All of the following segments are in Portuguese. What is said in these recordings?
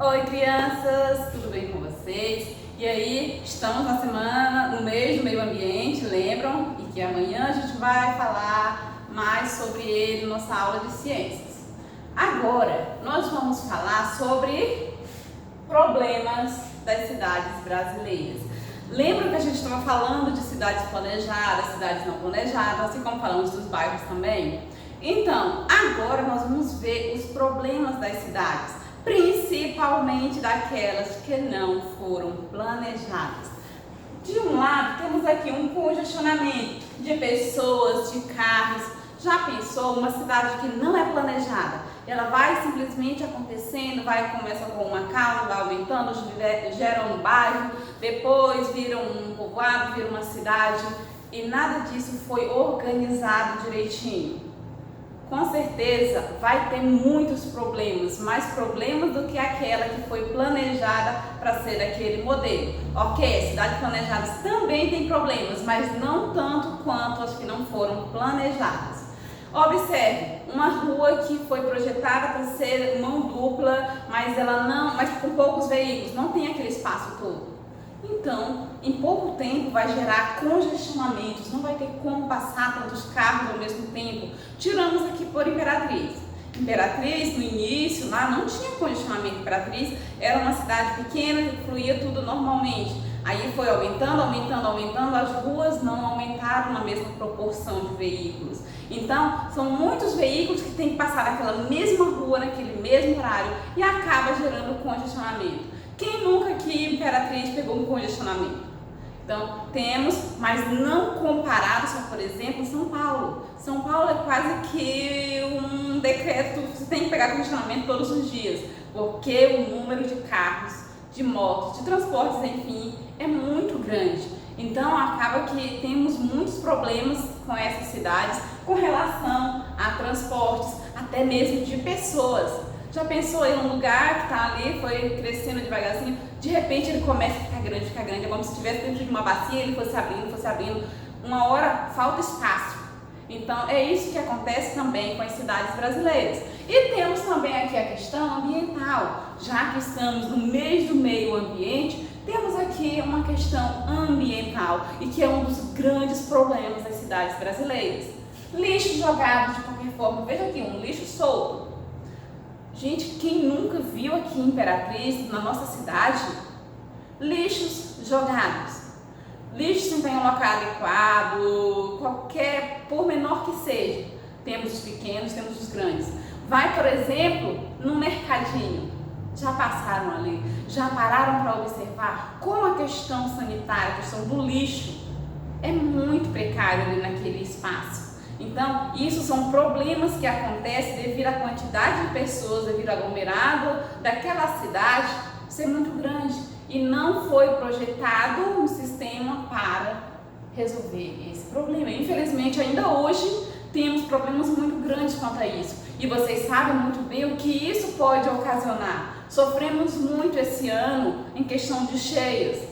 Oi, crianças, tudo bem com vocês? E aí, estamos na semana, no mês do meio ambiente, lembram? E que amanhã a gente vai falar mais sobre ele na nossa aula de ciências. Agora, nós vamos falar sobre problemas das cidades brasileiras. Lembra que a gente estava falando de cidades planejadas, cidades não planejadas, assim como falamos dos bairros também? Então, agora nós vamos ver os problemas das cidades, principalmente daquelas que não foram planejadas. De um lado, temos aqui um congestionamento de pessoas, de carros. Já pensou uma cidade que não é planejada? Ela vai simplesmente acontecendo, começa com uma casa, vai aumentando, gera um bairro, depois vira um povoado, vira uma cidade e nada disso foi organizado direitinho. Com certeza vai ter muitos problemas, mais problemas do que aquela que foi planejada para ser daquele modelo. Ok, cidades planejadas também têm problemas, mas não tanto quanto as que não foram planejadas. Observe, uma rua que foi projetada para ser mão dupla, mas com poucos veículos, não tem aquele espaço todo. Então, em pouco tempo vai gerar congestionamentos, não vai ter como passar tantos carros ao mesmo tempo. Tiramos aqui por Imperatriz. Imperatriz, no início, lá não tinha congestionamento. Imperatriz era uma cidade pequena, fluía tudo normalmente. Aí foi aumentando, as ruas não aumentaram na mesma proporção de veículos. Então, são muitos veículos que têm que passar naquela mesma rua, naquele mesmo horário e acaba gerando congestionamento. Quem nunca aqui em Imperatriz pegou um congestionamento? Então, temos, mas não comparado só, por exemplo, São Paulo. São Paulo é quase que um decreto, você tem que pegar congestionamento todos os dias, porque o número de carros, de motos, de transportes, enfim, é muito grande. Então, acaba que temos muitos problemas com essas cidades com relação a transportes, até mesmo de pessoas. Já pensou em um lugar que está ali, foi crescendo devagarzinho, de repente ele começa a ficar grande, é como se estivesse dentro de uma bacia, ele fosse abrindo, uma hora falta espaço. Então é isso que acontece também com as cidades brasileiras. E temos também aqui a questão ambiental, já que estamos no mês do meio ambiente, temos aqui uma questão ambiental e que é um dos grandes problemas das cidades brasileiras. Lixo jogado de qualquer forma, veja aqui, um lixo solto. Gente, quem nunca viu aqui em Imperatriz, na nossa cidade, lixos jogados? Lixo sem ter um local adequado, por menor que seja. Temos os pequenos, temos os grandes. Vai, por exemplo, no mercadinho. Já passaram ali? Já pararam para observar como a questão sanitária, a questão do lixo, é muito precário ali naquele espaço? Então, isso são problemas que acontecem devido à quantidade de pessoas, devido ao aglomerado daquela cidade ser muito grande e não foi projetado um sistema para resolver esse problema. Infelizmente, ainda hoje temos problemas muito grandes quanto a isso e vocês sabem muito bem o que isso pode ocasionar. Sofremos muito esse ano em questão de cheias.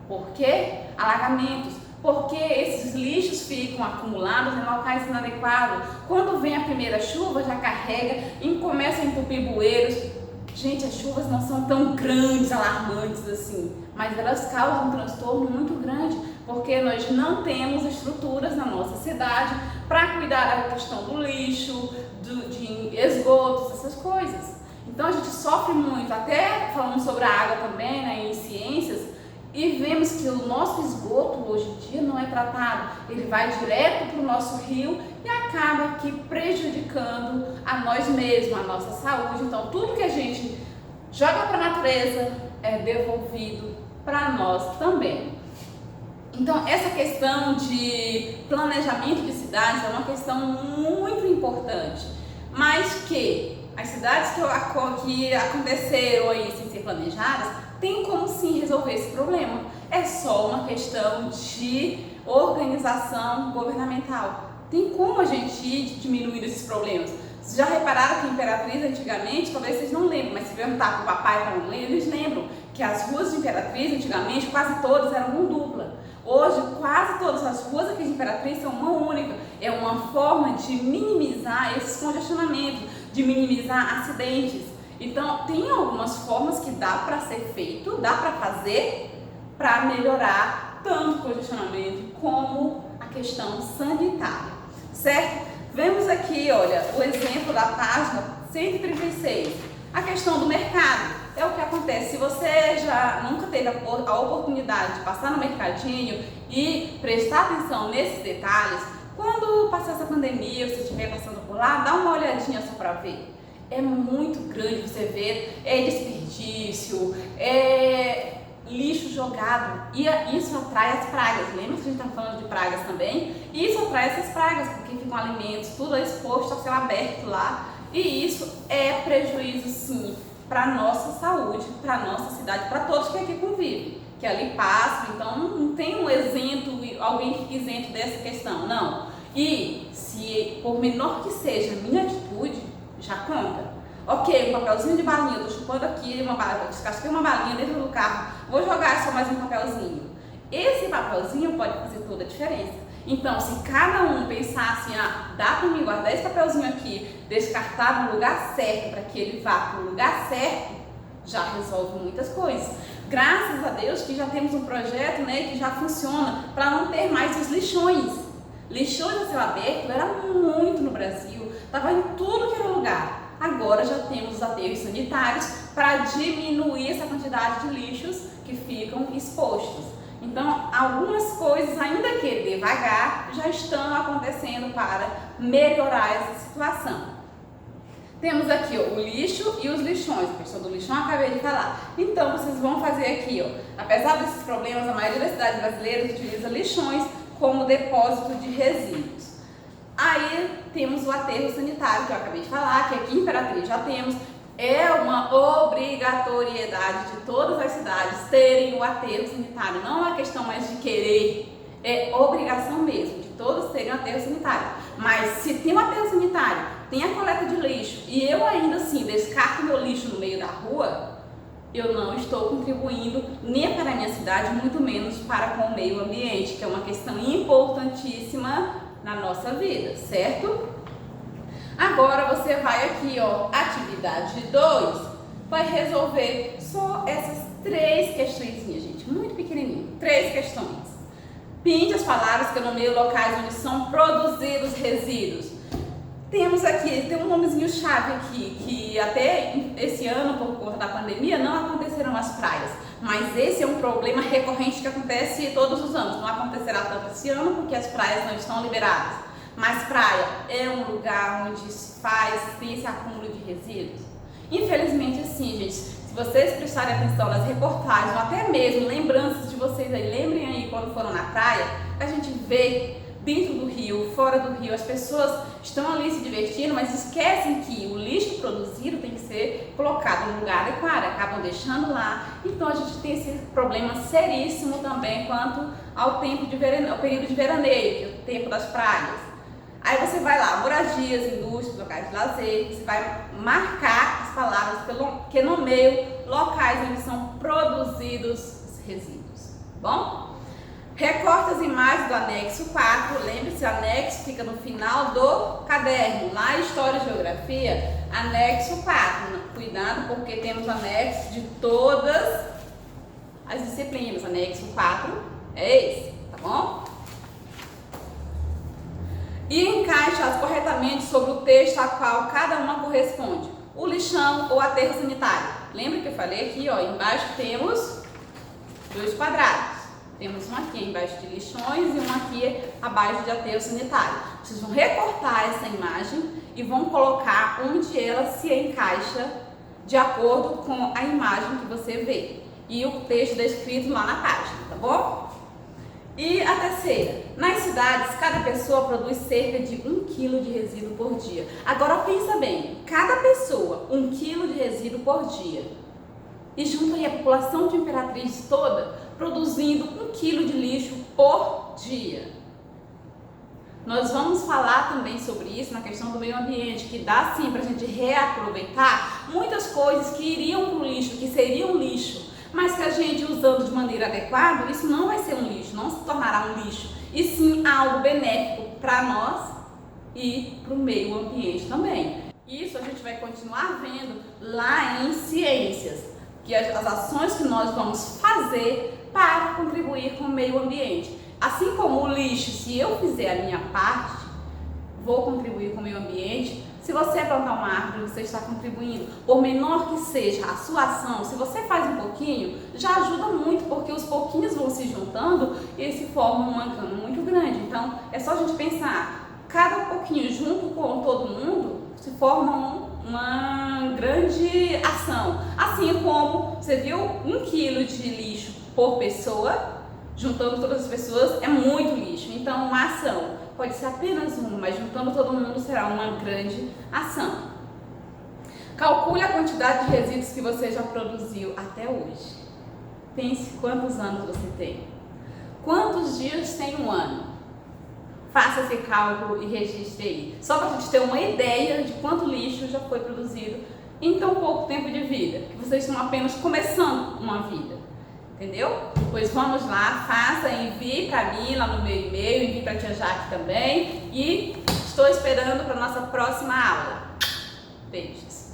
Por quê? Alagamentos. Porque esses lixos ficam acumulados em locais inadequados. Quando vem a primeira chuva, já carrega e começa a entupir bueiros. Gente, as chuvas não são tão grandes, alarmantes assim, mas elas causam um transtorno muito grande, porque nós não temos estruturas na nossa cidade para cuidar da questão do lixo, de esgotos, essas coisas. Então a gente sofre muito, até falando sobre a água também, né, em ciências, e vemos que o nosso esgoto hoje em dia não é tratado, ele vai direto para o nosso rio e acaba aqui prejudicando a nós mesmos, a nossa saúde. Então tudo que a gente joga para a natureza é devolvido para nós também. Então essa questão de planejamento de cidades é uma questão muito importante, mas que as cidades que aconteceram aí sem ser planejadas, tem como sim resolver esse problema. É só uma questão de organização governamental. Tem como a gente ir diminuindo esses problemas. Vocês já repararam que em Imperatriz antigamente, talvez vocês não lembrem, mas se perguntar para o papai e para a mamãe, eles lembram que as ruas de Imperatriz antigamente quase todas eram mão dupla. Hoje quase todas as ruas aqui de Imperatriz são mão única. É uma forma de minimizar esses congestionamentos, de minimizar acidentes. Então, tem algumas formas que dá para ser feito, dá para fazer para melhorar tanto o congestionamento como a questão sanitária, certo? Vemos aqui, olha, o exemplo da página 136, a questão do mercado. É o que acontece, se você já nunca teve a oportunidade de passar no mercadinho e prestar atenção nesses detalhes, quando passar essa pandemia, você estiver passando por lá, dá uma olhadinha só para ver. É muito grande você ver, desperdício, lixo jogado, e isso atrai as pragas. Lembra que a gente está falando de pragas também? E isso atrai essas pragas, porque ficam alimentos, tudo exposto ao céu aberto lá, e isso é prejuízo sim para a nossa saúde, para a nossa cidade, para todos que aqui convivem, que ali passam. Então não tem um isento, alguém fica isento dessa questão, não. E se por menor que seja a minha atitude, já conta. Ok, um papelzinho de balinha, eu tô chupando aqui uma balinha, descasquei uma balinha dentro do carro, vou jogar só mais um papelzinho. Esse papelzinho pode fazer toda a diferença. Então, se cada um pensar assim, dá para mim guardar esse papelzinho aqui, descartar no lugar certo, para que ele vá para o lugar certo, já resolve muitas coisas. Graças a Deus que já temos um projeto, né, que já funciona para não ter mais os lixões. Lixões a céu aberto era muito no Brasil, estava em tudo que era lugar. Agora já temos os aterros sanitários para diminuir essa quantidade de lixos que ficam expostos. Então, algumas coisas, ainda que devagar, já estão acontecendo para melhorar essa situação. Temos aqui o lixo e os lixões. A questão do lixão eu acabei de falar. Então, vocês vão fazer aqui, apesar desses problemas, a maioria das cidades brasileiras utiliza lixões como depósito de resíduos. Aí temos o aterro sanitário, que eu acabei de falar, que aqui em Imperatriz já temos. É uma obrigatoriedade de todas as cidades terem o aterro sanitário. Não é uma questão mais de querer, é obrigação mesmo, de todos terem o aterro sanitário. Mas se tem um aterro sanitário, tem a coleta de lixo e eu ainda assim descarto meu lixo no meio da rua, eu não estou contribuindo nem para a minha cidade, muito menos para com o meio ambiente, que é uma questão importantíssima na nossa vida, certo? Agora você vai aqui, atividade 2, vai resolver só essas 3 questõezinhas, gente, muito pequenininho, 3 questões. Pinte as palavras que eu nomeio locais onde são produzidos resíduos. Temos aqui, tem um nomezinho chave aqui, que até esse ano, por conta da pandemia, não aconteceram as praias. Mas esse é um problema recorrente que acontece todos os anos. Não acontecerá tanto esse ano porque as praias não estão liberadas. Mas praia é um lugar onde se tem esse acúmulo de resíduos? Infelizmente sim, gente. Se vocês prestarem atenção nas reportagens, ou até mesmo lembranças de vocês aí, lembrem aí quando foram na praia, a gente vê dentro do rio, fora do rio, as pessoas estão ali se divertindo, mas esquecem que o lixo produzido tem que ser colocado no lugar adequado, acabam deixando lá. Então a gente tem esse problema seríssimo também quanto ao tempo de ao período de veraneio, que é o tempo das praias. Aí você vai lá, moradias, indústrias, locais de lazer, você vai marcar as palavras que nomeiam locais onde são produzidos os resíduos, bom? Recorta as imagens do anexo 4, lembre-se, o anexo fica no final do caderno, lá em História e Geografia, anexo 4, cuidado porque temos anexo de todas as disciplinas, anexo 4 é esse, tá bom? E encaixe-as corretamente sobre o texto a qual cada uma corresponde, o lixão ou aterro sanitário. Lembra que eu falei aqui, embaixo temos 2 quadrados. Temos um aqui embaixo de lixões e um aqui abaixo de aterro sanitário. Vocês vão recortar essa imagem e vão colocar onde ela se encaixa de acordo com a imagem que você vê. E o texto descrito lá na página, tá bom? E a terceira, nas cidades, cada pessoa produz cerca de 1 kg de resíduo por dia. Agora pensa bem, cada pessoa 1 kg de resíduo por dia. E junto aí a população de Imperatriz toda produzindo 1 kg de lixo por dia. Nós vamos falar também sobre isso na questão do meio ambiente, que dá sim para a gente reaproveitar muitas coisas que iriam para o lixo, que seriam lixo, mas que a gente usando de maneira adequada, isso não vai ser um lixo, não se tornará um lixo, e sim algo benéfico para nós e para o meio ambiente também. Isso a gente vai continuar vendo lá em ciências, que as ações que nós vamos fazer para contribuir com o meio ambiente. Assim como o lixo, se eu fizer a minha parte, vou contribuir com o meio ambiente. Se você plantar uma árvore, você está contribuindo. Por menor que seja a sua ação, se você faz um pouquinho, já ajuda muito, porque os pouquinhos vão se juntando e se forma uma cama muito grande. Então, é só a gente pensar, cada pouquinho junto com todo mundo se forma uma grande ação. Assim como, você viu, 1 quilo de lixo por pessoa, juntando todas as pessoas, é muito lixo. Então, uma ação pode ser apenas uma, mas juntando todo mundo será uma grande ação. Calcule a quantidade de resíduos que você já produziu até hoje. Pense quantos anos você tem. Quantos dias tem um ano? Faça esse cálculo e registre aí. Só para a gente ter uma ideia de quanto lixo já foi produzido em tão pouco tempo de vida. Que vocês estão apenas começando uma vida. Entendeu? Pois vamos lá, faça, envie para mim lá no meu e-mail, envie para a tia Jaque também. E estou esperando para a nossa próxima aula. Beijos!